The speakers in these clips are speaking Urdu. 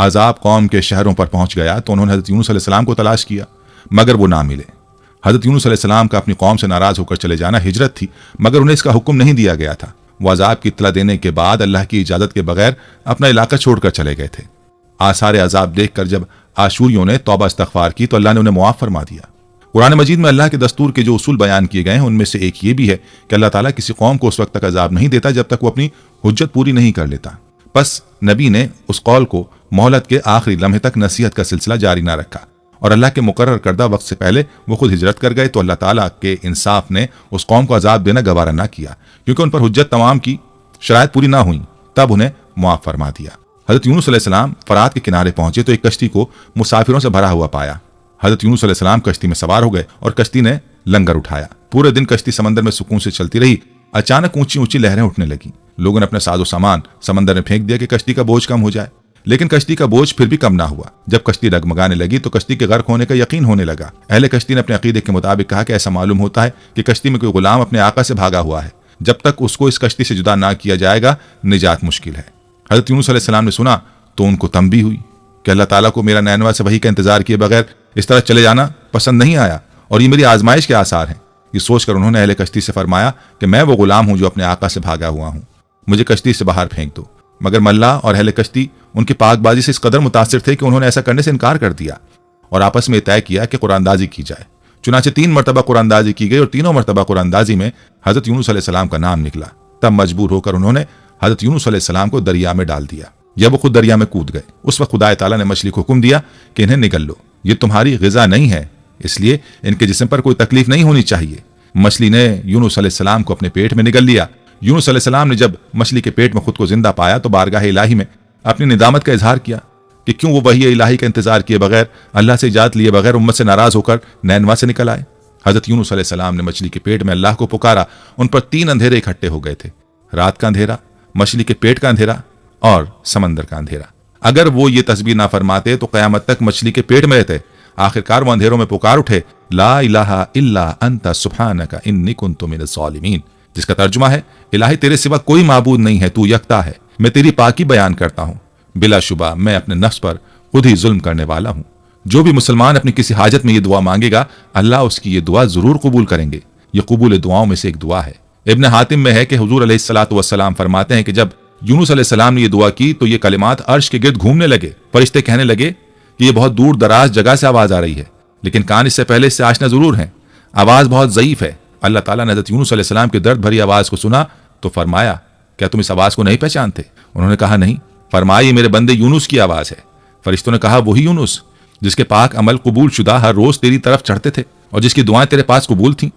عذاب قوم کے شہروں پر پہنچ گیا تو انہوں نے حضرت یونس علیہ السلام کو تلاش کیا مگر وہ نہ ملے۔ حضرت یونس علیہ السلام کا اپنی قوم سے ناراض ہو کر چلے جانا ہجرت تھی، مگر انہیں اس کا حکم نہیں دیا گیا تھا۔ وہ عذاب کی اطلاع دینے کے بعد اللہ کی اجازت کے بغیر اپنا علاقہ چھوڑ کر چلے گئے تھے۔ آثار عذاب دیکھ کر جب آشوریوں نے توبہ استغفار کی تو اللہ نے انہیں معاف فرما دیا۔ قرآن مجید میں اللہ کے دستور کے جو اصول بیان کیے گئے ہیں ان میں سے ایک یہ بھی ہے کہ اللہ تعالیٰ کسی قوم کو اس وقت تک عذاب نہیں دیتا جب تک وہ اپنی حجت پوری نہیں کر لیتا۔ پس نبی نے اس قول کو مہلت کے آخری لمحے تک نصیحت کا سلسلہ جاری نہ رکھا، اور اللہ کے مقرر کردہ وقت سے پہلے وہ خود ہجرت کر گئے تو اللہ تعالیٰ کے انصاف نے اس قوم کو عذاب دینا گوارا نہ کیا، کیونکہ ان پر حجت تمام کی شرائط پوری نہ ہوئیں، تب انہیں معاف فرما دیا۔ حضرت یونس علیہ السلام فرات کے کنارے پہنچے تو ایک کشتی کو مسافروں سے بھرا ہوا پایا۔ حضرت یونس علیہ السلام کشتی میں سوار ہو گئے اور کشتی نے لنگر اٹھایا۔ پورے دن کشتی سمندر میں سکون سے چلتی رہی۔ اچانک اونچی اونچی لہریں اٹھنے لگیں۔ لوگوں نے اپنا ساز و سامان سمندر میں پھینک دیا کہ کشتی کا بوجھ کم ہو جائے، لیکن کشتی کا بوجھ پھر بھی کم نہ ہوا۔ جب کشتی ڈگمگانے لگی تو کشتی کے غرق ہونے کا یقین ہونے لگا۔ اہل کشتی نے اپنے عقیدے کے مطابق کہا کہ ایسا معلوم ہوتا ہے کہ کشتی میں کوئی غلام اپنے آقا سے بھاگا ہوا ہے، جب تک اس کو اس کشتی سے جدا نہ کیا جائے گا نجات مشکل ہے۔ حضرت یونس علیہ السلام نے سنا تو ان کو تنبیہ ہوئی کہ اللہ تعالیٰ کو میرا نینوا سے وحی کا انتظار کیے بغیر اس طرح چلے جانا پسند نہیں آیا، اور یہ میری آزمائش کے آثار ہیں۔ یہ سوچ کر انہوں نے اہل کشتی سے فرمایا کہ میں وہ غلام ہوں جو اپنے آقا سے بھاگا ہوا ہوں، مجھے کشتی سے باہر پھینک دو۔ مگر ملا اور اہل کشتی ان کی پاک بازی سے اس قدر متاثر تھے کہ انہوں نے ایسا کرنے سے انکار کر دیا اور آپس میں طے کیا کہ قرآن اندازی کی جائے۔ چنانچہ 3 مرتبہ قرآن اندازی کی گئی اور تینوں مرتبہ قرآن اندازی میں حضرت یونس علیہ السلام کا نام نکلا۔ تب مجبور ہو کر انہوں نے حضرت یونس علیہ السلام کو دریا میں ڈال دیا، جب وہ خود دریا میں کود گئے اس وقت خدا تعالیٰ نے مچھلی کو حکم دیا کہ انہیں نگل لو، یہ تمہاری غذا نہیں ہے، اس لیے ان کے جسم پر کوئی تکلیف نہیں ہونی چاہیے۔ مچھلی نے یونس علیہ السلام کو اپنے پیٹ میں نگل لیا۔ یونس علیہ السلام نے جب مچھلی کے پیٹ میں خود کو زندہ پایا تو بارگاہ الہی میں اپنی ندامت کا اظہار کیا کہ کیوں وہ وحی الہی کا انتظار کیے بغیر، اللہ سے اجازت لیے بغیر امت سے ناراض ہو کر نینوا سے نکل آئے۔ حضرت یونس علیہ السلام نے مچھلی کے پیٹ میں اللہ کو پکارا۔ ان پر 3 اندھیرے اکٹھے ہو گئے تھے، رات کا اندھیرا، مچھلی کے پیٹ کا اندھیرا اور سمندر کا اندھیرا۔ اگر وہ یہ تسبیح نہ فرماتے تو قیامت تک مچھلی کے پیٹ میں رہتے۔ آخرکار وہ اندھیروں میں پکار اٹھے، لا الہ الا انت سبحانک انی کنت من الظالمین، جس کا ترجمہ ہے الہی تیرے سوا کوئی معبود نہیں ہے، تو یکتا ہے، میں تیری پاکی بیان کرتا ہوں، بلا شبہ میں اپنے نفس پر خود ہی ظلم کرنے والا ہوں۔ جو بھی مسلمان اپنی کسی حاجت میں یہ دعا مانگے گا اللہ اس کی یہ دعا ضرور قبول کریں گے۔ یہ قبول دعاؤں میں سے ایک دعا ہے۔ ابن حاتم میں ہے کہ حضور علیہ الصلوۃ والسلام فرماتے ہیں کہ جب یونس علیہ السلام نے یہ دعا کی تو یہ کلمات عرش کے گرد گھومنے لگے۔ فرشتے کہنے لگے کہ یہ بہت دور دراز جگہ سے آواز آ رہی ہے، لیکن کان اس سے پہلے اس سے آشنا ضرور ہیں، آواز بہت ضعیف ہے۔ اللہ تعالیٰ نے حضرت یونس علیہ السلام کی درد بھری آواز کو سنا تو فرمایا کیا تم اس آواز کو نہیں پہچانتے؟ انہوں نے کہا نہیں۔ فرمایا یہ میرے بندے یونس کی آواز ہے۔ فرشتوں نے کہا وہی یونس جس کے پاک عمل قبول شدہ ہر روز تیری طرف چڑھتے تھے اور جس کی دعائیں تیرے پاس قبول تھیں۔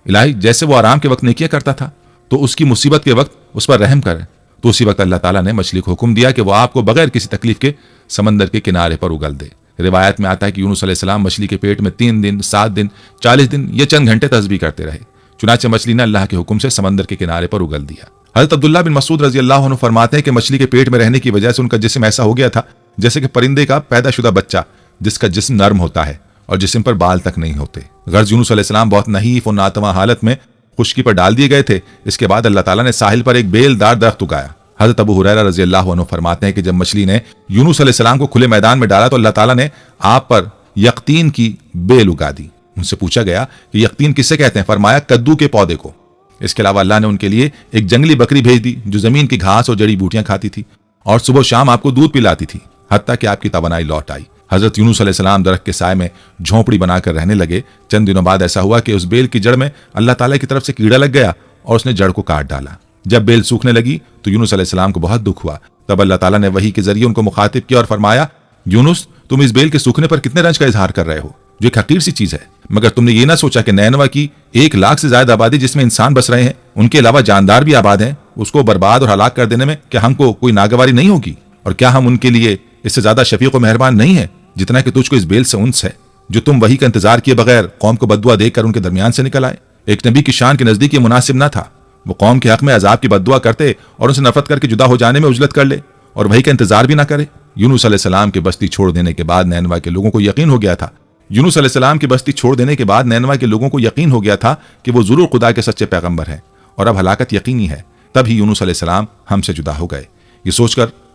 الہی جیسے وہ آرام کے وقت نیکیاں کرتا تھا تو اس کی مصیبت کے وقت اس پر رحم کرے۔ تو اسی وقت اللہ تعالیٰ نے مچھلی کو حکم دیا کہ وہ آپ کو بغیر کسی تکلیف کے سمندر کے کنارے پر اگل دے۔ روایت میں آتا ہے کہ یونس علیہ السلام مچھلی کے پیٹ میں 3 دن، 7 دن، 40 دن یا چند گھنٹے تسبیح کرتے رہے۔ چنانچہ مچھلی نے اللہ کے حکم سے سمندر کے کنارے پر اگل دیا۔ حضرت عبداللہ بن مسعود رضی اللہ عنہ فرماتے ہیں کہ مچھلی کے پیٹ میں رہنے کی وجہ سے ان کا جسم ایسا ہو گیا تھا جیسے کہ پرندے کا پیدا شدہ بچہ جس کا جسم نرم ہوتا ہے اور جسم پر بال تک نہیں ہوتے۔ غرض یونس علیہ السلام بہت نحیف اور ناتواں حالت میں خشکی پر ڈال دیے گئے تھے۔ اس کے بعد اللہ تعالیٰ نے ساحل پر ایک بیل دار درخت اگایا۔ حضرت ابو ہریرہ رضی اللہ عنہ فرماتے ہیں کہ جب مچھلی نے یونس علیہ السلام کو کھلے میدان میں ڈالا تو اللہ تعالیٰ نے آپ پر یقطین کی بیل اگا دی۔ ان سے پوچھا گیا کہ یقطین کسے کہتے ہیں؟ فرمایا کدو کے پودے کو۔ اس کے علاوہ اللہ نے ان کے لیے ایک جنگلی بکری بھیج دی جو زمین کی گھاس اور جڑی بوٹیاں کھاتی تھی اور صبح و شام آپ کو دودھ پلاتی تھی حتیٰ کہ آپ کی توانائی لوٹ آئی۔ حضرت یونس علیہ السلام درخت کے سائے میں جھونپڑی بنا کر رہنے لگے۔ چند دنوں بعد ایسا ہوا کہ اس بیل کی جڑ میں اللہ تعالیٰ کی طرف سے کیڑا لگ گیا اور اس نے جڑ کو کاٹ ڈالا۔ جب بیل سوکھنے لگی تو یونس علیہ السلام کو بہت دکھ ہوا۔ تب اللہ تعالیٰ نے وحی کے ذریعے ان کو مخاطب کیا اور فرمایا یونس تم اس بیل کے سوکھنے پر کتنے رنج کا اظہار کر رہے ہو جو ایک حقیر سی چیز ہے، مگر تم نے یہ نہ سوچا کہ نینوا کی 1 لاکھ سے زائد آبادی جس میں انسان بس رہے ہیں ان کے علاوہ جاندار بھی آباد ہیں، اس کو برباد اور ہلاک کر دینے میں کیا ہم کو کوئی ناگواری نہیں ہوگی؟ اور کیا ہم ان کے لیے اس سے زیادہ شفیق و مہربان نہیں ہے جتنا کہ تجھ کو اس بیل سے انس ہے جو تم وحی کا انتظار کیے بغیر قوم کو بددعا دے کر ان کے درمیان سے نکل آئے؟ ایک نبی کی شان کے نزدیک یہ مناسب نہ تھا وہ قوم کے حق میں عذاب کی بددعا کرتے اور ان سے نفرت کر کے جدا ہو جانے میں عجلت کر لے اور وحی کا انتظار بھی نہ کرے۔ یونس علیہ السلام کی بستی چھوڑ دینے کے بعد نینوا کے لوگوں کو یقین ہو گیا تھا یونس علیہ السلام کی بستی چھوڑ دینے کے بعد نینوا کے لوگوں کو یقین ہو گیا تھا کہ وہ ضرور خدا کے سچے پیغمبر ہیں اور اب ہلاکت یقینی ہے۔ تب ہی یونس علیہ السلام ہم سے جدا ہو گئے۔ یہ سوچ کر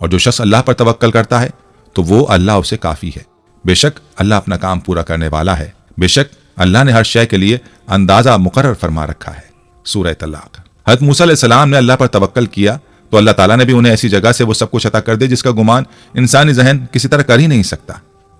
اور جو شخص اللہ پر توکل کرتا ہے تو وہ اللہ اسے کافی ہے۔ بے شک اللہ اپنا کام پورا کرنے والا ہے، بے شک اللہ نے ہر شے کے لیے اندازہ مقرر فرما رکھا ہے۔ سورہ طلاق۔ حضرت موسیٰ علیہ السلام نے اللہ پر توکل کیا تو اللہ تعالیٰ نے بھی انہیں ایسی جگہ سے وہ سب کچھ عطا کر دے جس کا گمان انسانی ذہن کسی طرح کر ہی نہیں سکتا۔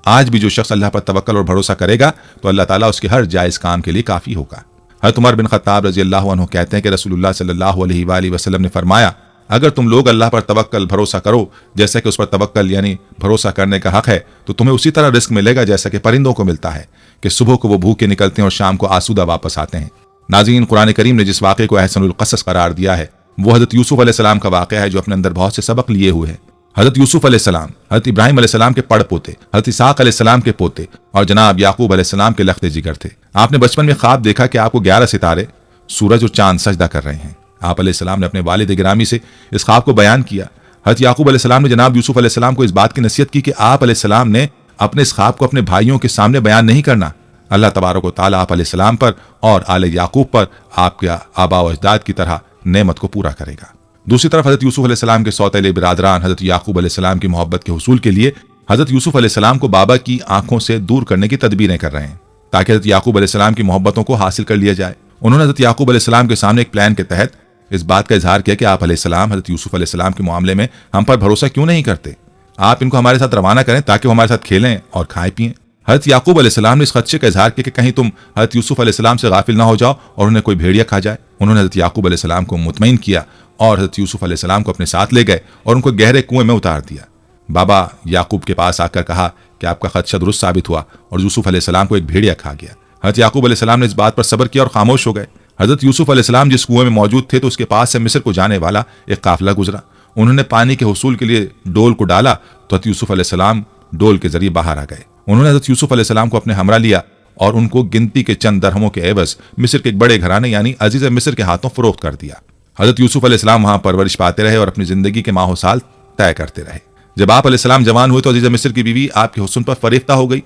آج بھی جو شخص اللہ پر توکل اور بھروسہ کرے گا تو اللہ تعالیٰ اس کے ہر جائز کام کے لیے کافی ہوگا۔ حضرت عمر بن خطاب رضی اللہ عنہ کہتے ہیں کہ رسول اللہ صلی اللہ علیہ وآلہ وسلم نے فرمایا، اگر تم لوگ اللہ پر توکل بھروسہ کرو جیسا کہ اس پر توکل یعنی بھروسہ کرنے کا حق ہے تو تمہیں اسی طرح رزق ملے گا جیسا کہ پرندوں کو ملتا ہے کہ صبح کو وہ بھوکے نکلتے ہیں اور شام کو آسودہ واپس آتے ہیں۔ ناظرین، قرآن کریم نے جس واقعے کو احسن القصص قرار دیا ہے وہ حضرت یوسف علیہ السلام کا واقعہ ہے جو اپنے اندر بہت سے سبق لیے ہوئے ہے۔ حضرت یوسف علیہ السلام حضرت ابراہیم علیہ السلام کے پڑ پوتے، حضرت اسحاق علیہ السلام کے پوتے اور جناب یعقوب علیہ السلام کے لخت جگر تھے۔ آپ نے بچپن میں خواب دیکھا کہ آپ کو 11 ستارے، سورج اور چاند سجدہ کر رہے ہیں۔ آپ علیہ السلام نے اپنے والد گرامی سے اس خواب کو بیان کیا۔ حضرت یعقوب علیہ السلام نے جناب یوسف علیہ السلام کو اس بات کی نصیحت کی کہ آپ علیہ السلام نے اپنے اس خواب کو اپنے بھائیوں کے سامنے بیان نہیں کرنا۔ اللہ تبارک و تعالیٰ آپ علیہ السلام پر اور آل یعقوب پر آپ کے آباء و اجداد کی طرح نعمت کو پورا کرے گا۔ دوسری طرف حضرت یوسف علیہ السلام کے سوتیلے برادران حضرت یعقوب علیہ السلام کی محبت کے حصول کے لیے حضرت یوسف علیہ السلام کو بابا کی آنکھوں سے دور کرنے کی تدبیریں کر رہے ہیں تاکہ حضرت یعقوب علیہ السلام کی محبتوں کو حاصل کر لیا جائے۔ انہوں نے حضرت یعقوب علیہ السلام کے سامنے ایک پلان کے تحت اس بات کا اظہار کیا کہ آپ علیہ السلام حضرت یوسف علیہ السلام کے معاملے میں ہم پر بھروسہ کیوں نہیں کرتے؟ آپ ان کو ہمارے ساتھ روانہ کریں تاکہ وہ ہمارے ساتھ کھیلیں اور کھائیں پیئیں۔ حضرت یعقوب علیہ السلام نے اس خدشے کا اظہار کیا کہ کہیں تم حضرت یوسف علیہ السلام سے غافل نہ ہو جاؤ اور انہیں کوئی بھیڑیا کھا جائے۔ انہوں نے حضرت یعقوب علیہ السلام کو مطمئن کیا اور حضرت یوسف علیہ السلام کو اپنے ساتھ لے گئے اور ان کو گہرے کنویں میں اتار دیا۔ بابا یعقوب کے پاس آ کر کہا کہ آپ کا خدشہ درست ثابت ہوا اور یوسف علیہ السلام کو ایک بھیڑیا کھا گیا۔ حضرت یعقوب علیہ السلام نے اس بات پر صبر کیا اور خاموش ہو گئے۔ حضرت یوسف علیہ السلام جس کنویں میں موجود تھے تو اس کے پاس سے مصر کو جانے والا ایک قافلہ گزرا۔ انہوں نے پانی کے حصول کے لیے ڈول کو ڈالا تو حضرت یوسف علیہ السلام ڈول کے ذریعے باہر آ گئے۔ انہوں نے حضرت یوسف علیہ السلام کو اپنے ہمراہ لیا اور ان کو گنتی کے چند درہموں کے عوض مصر کے ایک بڑے گھرانے یعنی عزیز مصر کے ہاتھوں فروخت کر دیا۔ حضرت یوسف علیہ السلام وہاں پرورش پاتے رہے اور اپنی زندگی کے ماہ و سال طے کرتے رہے۔ جب آپ علیہ السلام جوان ہوئے تو عزیز مصر کی بیوی آپ کے حسن پر فریفتہ ہو گئی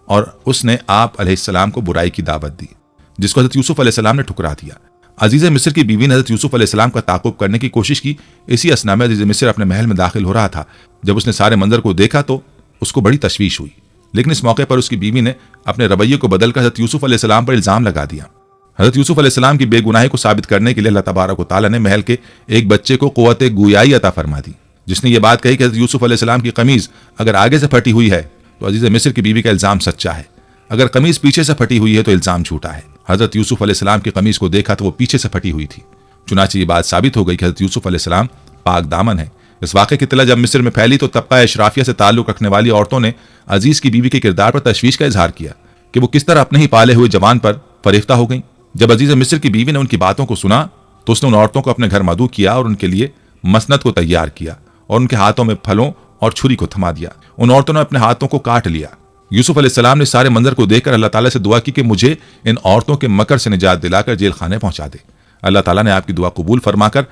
اور اس نے آپ علیہ السلام کو برائی کی دعوت دی جس کو حضرت یوسف علیہ السلام نے ٹھکرا دیا۔ عزیز مصر کی بیوی نے حضرت یوسف علیہ السلام کا تعاقب کرنے کی کوشش کی۔ اسی اثنا میں عزیز مصر اپنے محل میں داخل ہو رہا تھا۔ جب اس نے سارے منظر کو دیکھا تو اس کو بڑی تشویش ہوئی، لیکن اس موقع پر اس کی بیوی نے اپنے رویے کو بدل کر حضرت یوسف علیہ السلام پر الزام لگا دیا۔ حضرت یوسف علیہ السلام کی بے گناہی کو ثابت کرنے کے لیے اللہ تبارک و تعالیٰ نے محل کے ایک بچے کو قوت گویائی عطا فرما دی جس نے یہ بات کہی کہ حضرت یوسف علیہ السلام کی قمیض اگر آگے سے پھٹی ہوئی ہے تو عزیز مصر کی بیوی کا الزام سچا ہے، اگر قمیض پیچھے سے پھٹی ہوئی ہے تو الزام جھوٹا ہے۔ حضرت یوسف علیہ السلام کی قمیض کو دیکھا تو وہ پیچھے سے پھٹی ہوئی تھی، چنانچہ یہ بات ثابت ہو گئی کہ حضرت یوسف علیہ السلام پاک دامن ہے۔ اس واقعے کی اطلاع جب مصر میں پھیلی تو طبقہ اشرافیہ سے تعلق رکھنے والی عورتوں نے عزیز کی بیوی کے کردار پر تشویش کا اظہار کیا کہ وہ کس طرح اپنے ہی پالے ہوئے جوان پر فریفتہ ہو گئیں۔ جب عزیز مصر کی بیوی نے ان کی باتوں کو سنا تو اس نے ان عورتوں کو اپنے گھر مدعو کیا اور ان کے لیے مسند کو تیار کیا اور ان کے ہاتھوں میں پھلوں اور چھری کو تھما دیا۔ ان عورتوں نے اپنے ہاتھوں کو کاٹ لیا۔ یوسف علیہ السلام نے سارے منظر کو دیکھ کر اللہ تعالیٰ سے دعا کی کہ مجھے ان عورتوں کے مکر سے نجات دلا کر جیل خانے پہنچا دے۔ اللہ تعالیٰ نے آپ کی دعا قبول فرما کر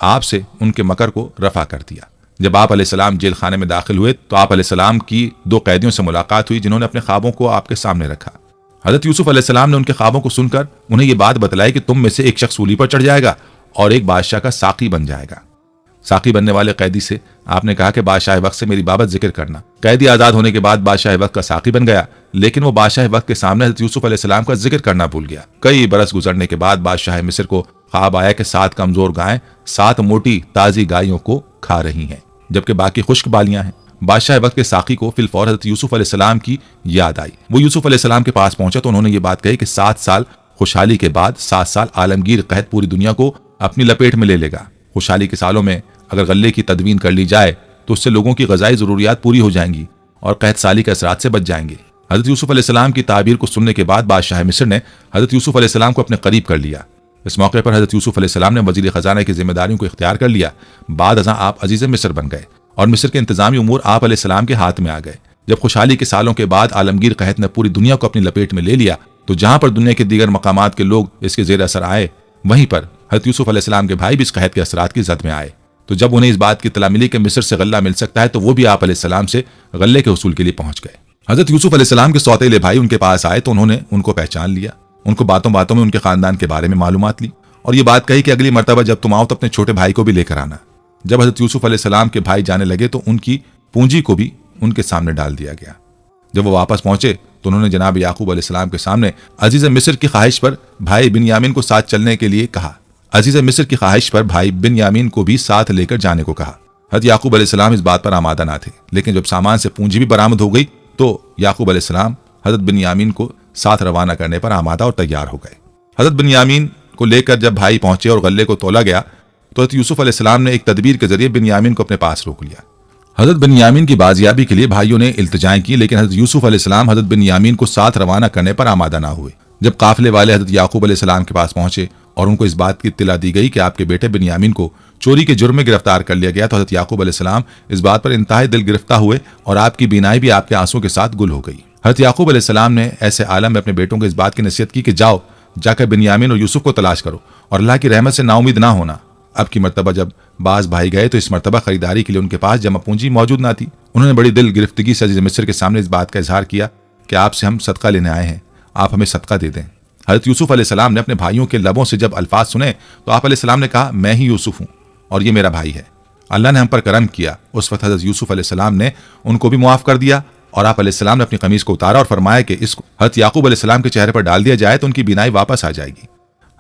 آپ سے ان کے مکر کو رفع کر دیا۔ جب آپ علیہ السلام جیل خانے میں داخل ہوئے تو آپ علیہ السلام کی 2 قیدیوں سے ملاقات ہوئی جنہوں نے اپنے خوابوں کو آپ کے سامنے رکھا۔ حضرت یوسف علیہ السلام نے ان کے خوابوں کو سن کر انہیں یہ بات بتلائی کہ تم میں سے ایک شخص سولی پر چڑھ جائے گا اور ایک بادشاہ کا ساقی بن جائے گا۔ ساقی بننے والے قیدی سے آپ نے کہا کہ بادشاہ وقت سے میری بابت ذکر کرنا۔ قیدی آزاد ہونے کے بعد بادشاہ وقت کا ساقی بن گیا، لیکن وہ بادشاہ وقت کے سامنے حضرت یوسف علیہ السلام کا ذکر کرنا بھول گیا۔ کئی برس گزرنے کے بعد بادشاہ مصر کو خواب آیا کہ 7 کمزور گائیں 7 موٹی تازی گائیوں کو کھا رہی ہیں جبکہ باقی خشک بالیاں ہیں۔ بادشاہ وقت کے ساقی کو فی الفور حضرت یوسف علیہ السلام کی یاد آئی۔ وہ یوسف علیہ السلام کے پاس پہنچا تو انہوں نے یہ بات کہی کہ 7 سال خوشحالی کے بعد 7 سال عالمگیر قحط پوری دنیا کو اپنی لپیٹ میں لے لے گا۔ خوشحالی کے سالوں میں اگر غلے کی تدوین کر لی جائے تو اس سے لوگوں کی غذائی ضروریات پوری ہو جائیں گی اور قحط سالی کے اثرات سے بچ جائیں گے۔ حضرت یوسف علیہ السلام کی تعبیر کو سننے کے بعد بادشاہ مصر نے حضرت یوسف علیہ السلام کو اپنے قریب کر لیا۔ اس موقع پر حضرت یوسف علیہ السلام نے وزیر خزانہ کی ذمہ داریوں کو اختیار کر لیا۔ بعد ازاں آپ عزیز مصر بن گئے اور مصر کے انتظامی امور آپ علیہ السلام کے ہاتھ میں آ گئے۔ جب خوشحالی کے سالوں کے بعد عالمگیر قحط نے پوری دنیا کو اپنی لپیٹ میں لے لیا تو جہاں پر دنیا کے دیگر مقامات کے لوگ اس کے زیر اثر آئے وہیں پر حضرت یوسف علیہ السلام کے بھائی بھی اس قحط کے اثرات کی زد میں آئے۔ تو جب انہیں اس بات کی اطلاع ملی کہ مصر سے غلہ مل سکتا ہے تو وہ بھی آپ علیہ السلام سے غلے کے حصول کے لیے پہنچ گئے۔ حضرت یوسف علیہ السلام کے سوتیلے بھائی ان کے پاس آئے تو انہوں نے ان کو پہچان لیا، ان کو باتوں باتوں میں ان کے خاندان کے بارے میں معلومات لی اور یہ بات کہی کہ اگلی مرتبہ جب تم آؤ تو اپنے چھوٹے بھائی کو بھی لے کر آنا۔ جب حضرت یوسف علیہ السلام کے بھائی جانے لگے تو ان کی پونجی کو بھی ان کے سامنے ڈال دیا گیا۔ جب وہ واپس پہنچے تو انہوں نے جناب یعقوب علیہ السلام کے سامنے عزیز مصر کی خواہش پر بھائی بنیامین کو ساتھ چلنے کے لیے کہا، عزیز مصر کی خواہش پر بھائی بنیامین کو بھی ساتھ لے کر جانے کو کہا۔ حضرت یعقوب علیہ السلام اس بات پر آمادہ نہ تھے، لیکن جب سامان سے پونجی بھی برآمد ہو گئی تو یعقوب علیہ السلام حضرت بنیامین کو ساتھ روانہ کرنے پر آمادہ اور تیار ہو گئے۔ حضرت بنیامین کو لے کر جب بھائی پہنچے اور غلے کو تولا گیا تو حضرت یوسف علیہ السلام نے ایک تدبیر کے ذریعے بنیامین کو اپنے پاس روک لیا۔ حضرت بنیامین کی بازیابی کے لیے بھائیوں نے التجائیں کی، لیکن حضرت یوسف علیہ السلام حضرت بنیامین کو ساتھ روانہ کرنے پر آمادہ نہ ہوئے۔ جب قافلے والے حضرت یعقوب علیہ السلام کے پاس پہنچے اور ان کو اس بات کی اطلاع دی گئی کہ آپ کے بیٹے بنیامین کو چوری کے جرم میں گرفتار کر لیا گیا تو حضرت یعقوب علیہ السلام اس بات پر انتہائی دل گرفتہ ہوئے اور آپ کی بینائی بھی آپ کے آنسوں کے ساتھ گل ہو گئی۔ حضرت یعقوب علیہ السلام نے ایسے عالم میں اپنے بیٹوں کو اس بات کی نصیحت کی کہ جا کر بنیامین اور یوسف کو تلاش کرو اور اللہ کی رحمت سے نا امید نہ ہونا۔ اب کی مرتبہ جب بعض بھائی گئے تو اس مرتبہ خریداری کے لیے ان کے پاس جمع پونجی موجود نہ تھی۔ انہوں نے بڑی دل گرفتگی سے عزیز مصر کے سامنے اس بات کا اظہار کیا کہ آپ سے ہم صدقہ لینے آئے ہیں، آپ ہمیں صدقہ دے دیں۔ حضرت یوسف علیہ السلام نے اپنے بھائیوں کے لبوں سے جب الفاظ سنے تو آپ علیہ السلام نے کہا، میں ہی یوسف ہوں اور یہ میرا بھائی ہے، اللہ نے ہم پر کرم کیا۔ اس وقت حضرت یوسف علیہ السلام نے ان کو بھی معاف کر دیا اور آپ علیہ السلام نے اپنی قمیص کو اتارا اور فرمایا کہ اس کو حضرت یعقوب علیہ السلام کے چہرے پر ڈال دیا جائے تو ان کی بینائی واپس آ جائے گی۔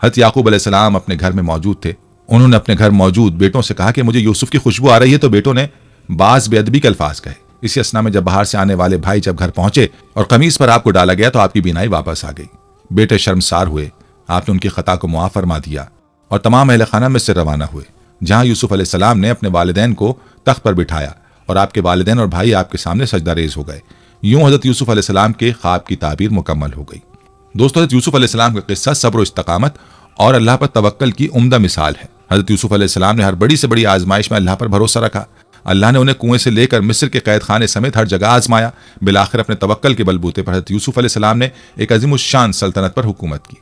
حضرت یعقوب علیہ السلام اپنے گھر میں موجود تھے۔ انہوں نے اپنے گھر موجود بیٹوں سے کہا کہ مجھے یوسف کی خوشبو آ رہی ہے، تو بیٹوں نے بعض بے ادبی کے الفاظ کہے۔ اسی اسنا میں جب باہر سے آنے والے بھائی جب گھر پہنچے اور قمیص پر آپ کو ڈالا گیا تو آپ کی بینائی واپس آ گئی۔ بیٹے شرمسار ہوئے، آپ نے ان کی خطا کو معاف فرما دیا اور تمام اہل خانہ میں سے روانہ ہوئے، جہاں یوسف علیہ السلام نے اپنے والدین کو تخت پر بٹھایا اور آپ کے والدین اور بھائی آپ کے سامنے سجدہ ریز ہو گئے۔ یوں حضرت یوسف علیہ السلام کے خواب کی تعبیر مکمل ہو گئی۔ دوستو، حضرت یوسف علیہ السلام کا قصہ صبر و استقامت اور اللہ پر توکل کی عمدہ مثال ہے۔ حضرت یوسف علیہ السلام نے ہر بڑی سے بڑی آزمائش میں اللہ پر بھروسہ رکھا۔ اللہ نے انہیں کنویں سے لے کر مصر کے قید خانے سمیت ہر جگہ آزمایا۔ بالآخر اپنے توکل کے بلبوتے پر حضرت یوسف علیہ السلام نے ایک عظیم الشان سلطنت پر حکومت کی۔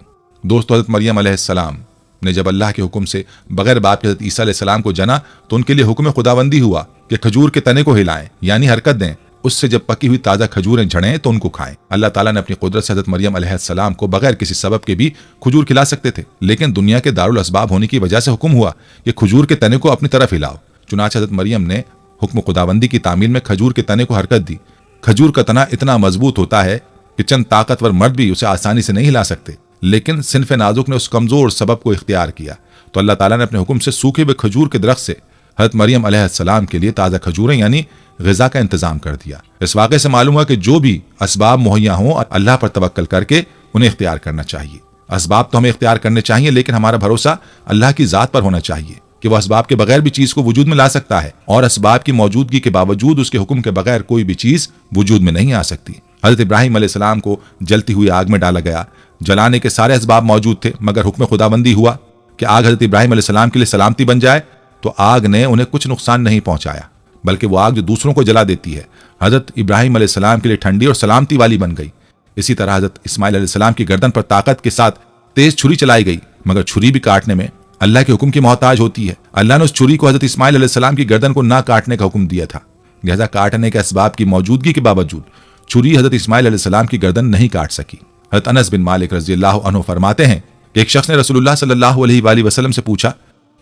دوستو، حضرت مریم علیہ السلام نے جب اللہ کے حکم سے بغیر باپ کے حضرت عیسیٰ علیہ السلام کو جنا تو ان کے لیے حکم خداوندی ہوا کہ کھجور کے تنے کو ہلائیں، یعنی حرکت دیں، اس سے جب پکی ہوئی تازہ کھجوریں جھڑیں تو ان کو کھائیں۔ اللہ تعالیٰ نے اپنی قدرت سے حضرت مریم علیہ السلام کو بغیر کسی سبب کے بھی کھجور کھلا سکتے تھے، لیکن دنیا کے دارالاسباب ہونے کی وجہ سے حکم ہوا کہ کھجور کے تنے کو اپنی طرف ہلاؤ۔ چنانچہ حضرت مریم نے حکم خداوندی کی تعمیل میں کھجور کے تنے کو حرکت دی۔ کھجور کا تنا اتنا مضبوط ہوتا ہے کہ چند طاقتور مرد بھی اسے آسانی سے نہیں ہلا سکتے، لیکن صنف نازک نے اس کمزور سبب کو اختیار کیا تو اللہ تعالیٰ نے اپنے حکم سے سوکھے ہوئے کھجور کے درخت سے حضرت مریم علیہ السلام کے لیے تازہ کھجوریں یعنی غذا کا انتظام کر دیا۔ اس واقعے سے معلوم ہوا کہ جو بھی اسباب مہیا ہوں اللہ پر توکل کر کے انہیں اختیار کرنا چاہیے۔ اسباب تو ہمیں اختیار کرنے چاہیے، لیکن ہمارا بھروسہ اللہ کی ذات پر ہونا چاہیے کہ وہ اسباب کے بغیر بھی چیز کو وجود میں لا سکتا ہے، اور اسباب کی موجودگی کے باوجود اس کے حکم کے بغیر کوئی بھی چیز وجود میں نہیں آ سکتی۔ حضرت ابراہیم علیہ السلام کو جلتی ہوئی آگ میں ڈالا گیا، جلانے کے سارے اسباب موجود تھے، مگر حکم خداوندی ہوا کہ آگ حضرت ابراہیم علیہ السلام کے لیے سلامتی بن جائے، تو آگ نے انہیں کچھ نقصان نہیں پہنچایا، بلکہ وہ آگ جو دوسروں کو جلا دیتی ہے حضرت ابراہیم علیہ السلام کے لیے ٹھنڈی اور سلامتی والی بن گئی۔ اسی طرح حضرت اسماعیل علیہ السلام کی گردن پر طاقت کے ساتھ تیز چھری چلائی گئی، مگر چھری بھی کاٹنے میں اللہ کے حکم کی محتاج ہوتی ہے۔ اللہ نے اس چھری کو حضرت اسماعیل علیہ السلام کی گردن کو نہ کاٹنے کا حکم دیا تھا، لہذا کاٹنے کے اسباب کی موجودگی کے باوجود چھری حضرت اسماعیل علیہ السلام کی گردن نہیں کاٹ سکی۔ حضرت انس بن مالک رضی اللہ عنہ فرماتے ہیں کہ ایک شخص نے رسول اللہ صلی اللہ علیہ وآلہ وسلم سے پوچھا،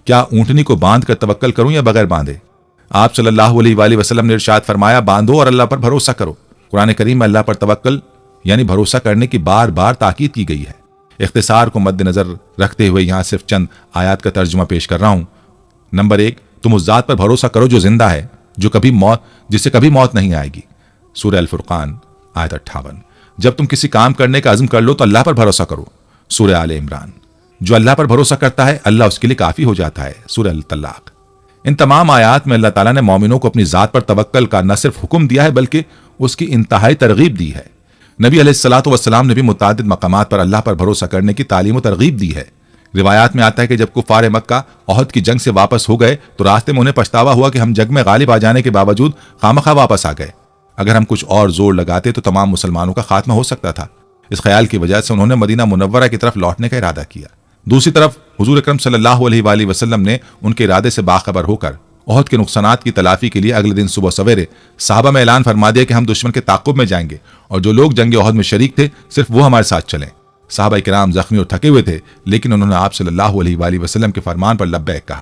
کیا اونٹنی کو باندھ کر توکل کروں یا بغیر باندھے؟ آپ صلی اللہ علیہ وآلہ وسلم نے ارشاد فرمایا، باندھو اور اللہ پر بھروسہ کرو۔ قرآن کریم میں اللہ پر توکل یعنی بھروسہ کرنے کی بار بار تاکید کی گئی ہے۔ اختصار کو مد نظر رکھتے ہوئے یہاں صرف چند آیات کا ترجمہ پیش کر رہا ہوں۔ نمبر 1، تم اس ذات پر بھروسہ کرو جو زندہ ہے، جس سے کبھی موت نہیں آئے گی۔ سورہ الفرقان آیت 58۔ جب تم کسی کام کرنے کا عزم کر لو تو اللہ پر بھروسہ کرو۔ سورہ آل عمران۔ جو اللہ پر بھروسہ کرتا ہے اللہ اس کے لیے کافی ہو جاتا ہے۔ سورہ الطلاق۔ ان تمام آیات میں اللہ تعالیٰ نے مومنوں کو اپنی ذات پر توکل کا نہ صرف حکم دیا ہے بلکہ اس کی انتہائی ترغیب دی ہے۔ نبی علیہ الصلوۃ والسلام نے بھی متعدد مقامات پر اللہ پر بھروسہ کرنے کی تعلیم و ترغیب دی ہے۔ روایات میں آتا ہے کہ جب کفار مکہ احد کی جنگ سے واپس ہو گئے تو راستے میں انہیں پچھتاوا ہوا کہ ہم جنگ میں غالب آ جانے کے باوجود خامخواہ واپس آ گئے، اگر ہم کچھ اور زور لگاتے تو تمام مسلمانوں کا خاتمہ ہو سکتا تھا۔ اس خیال کی وجہ سے انہوں نے مدینہ منورہ کی طرف لوٹنے کا ارادہ کیا۔ دوسری طرف حضور اکرم صلی اللہ علیہ وآلہ وسلم نے ان کے ارادے سے باخبر ہو کر احد کے نقصانات کی تلافی کے لیے اگلے دن صبح سویرے صحابہ میں اعلان فرما دیا کہ ہم دشمن کے تعاقب میں جائیں گے اور جو لوگ جنگ احد میں شریک تھے صرف وہ ہمارے ساتھ چلیں۔ صحابہ کرام زخمی اور تھکے ہوئے تھے، لیکن انہوں نے آپ صلی اللہ علیہ وآلہ وسلم کے فرمان پر لبیک کہا۔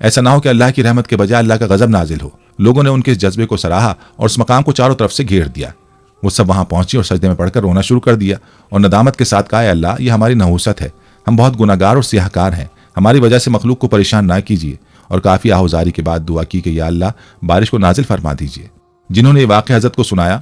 ایسا نہ ہو کہ اللہ کی رحمت کے بجائے اللہ کا غضب نازل ہو۔ لوگوں نے ان کے اس جذبے کو سراہا اور اس مقام کو چاروں طرف سے گھیر دیا۔ وہ سب وہاں پہنچی اور سجدے میں پڑھ کر رونا شروع کر دیا اور ندامت کے ساتھ کہا، اے اللہ، یہ ہماری نحوست ہے، ہم بہت گناہگار اور سیاہ کار ہیں، ہماری وجہ سے مخلوق کو پریشان نہ کیجیے۔ اور کافی آہوزاری کے بعد دعا کی کہ یا اللہ بارش کو نازل فرما دیجیے۔ جنہوں نے یہ واقعہ حضرت کو سنایا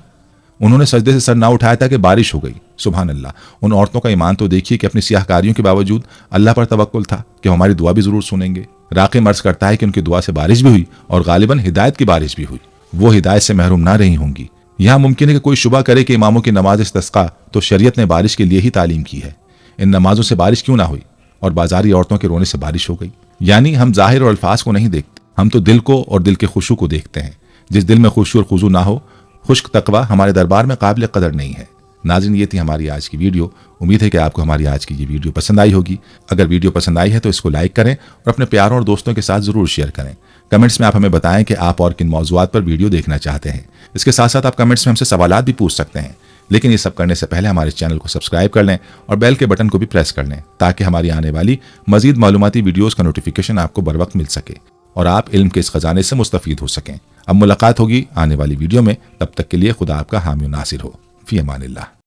انہوں نے سجدے سے سر نہ اٹھایا تھا کہ بارش ہو گئی۔ سبحان اللہ، ان عورتوں کا ایمان تو دیکھیے کہ اپنی سیاہ کاریوں کے باوجود اللہ پر توکل تھا کہ ہماری دعا بھی ضرور سنیں گے۔ راقی مرض کرتا ہے کہ ان کی دعا سے بارش بھی ہوئی اور غالباً ہدایت کی بارش بھی ہوئی، وہ ہدایت سے محروم نہ رہی ہوں گی۔ یہاں ممکن ہے کہ کوئی شبہ کرے کہ اماموں کی نماز استسقاء تو شریعت نے بارش کے لیے ہی تعلیم کی ہے، ان نمازوں سے بارش کیوں نہ ہوئی اور بازاری عورتوں کے رونے سے بارش ہو گئی؟ یعنی ہم ظاہر اور الفاظ کو نہیں دیکھتے، ہم تو دل کو اور دل کے خشوع کو دیکھتے ہیں۔ جس دل میں خشوع اور خضوع نہ ہو، خشک تقوی ہمارے دربار میں قابل قدر نہیں ہے۔ ناظرین، یہ تھی ہماری آج کی ویڈیو۔ امید ہے کہ آپ کو ہماری آج کی یہ ویڈیو پسند آئی ہوگی۔ اگر ویڈیو پسند آئی ہے تو اس کو لائک کریں اور اپنے پیاروں اور دوستوں کے ساتھ ضرور شیئر کریں۔ کمنٹس میں آپ ہمیں بتائیں کہ آپ اور کن موضوعات پر ویڈیو دیکھنا چاہتے ہیں۔ اس کے ساتھ ساتھ آپ کمنٹس میں ہم سے سوالات بھی پوچھ سکتے ہیں، لیکن یہ سب کرنے سے پہلے ہمارے چینل کو سبسکرائب کر لیں اور بیل کے بٹن کو بھی پریس کر لیں تاکہ ہماری آنے والی مزید معلوماتی ویڈیوز کا نوٹیفیکیشن آپ کو بر وقت مل سکے اور آپ علم کے اس خزانے سے مستفید ہو سکیں۔ اب ملاقات ہوگی آنے والی ویڈیو میں، تب تک کے لیے خدا آپ کا حامی و ناصر ہو۔ فی امان اللہ۔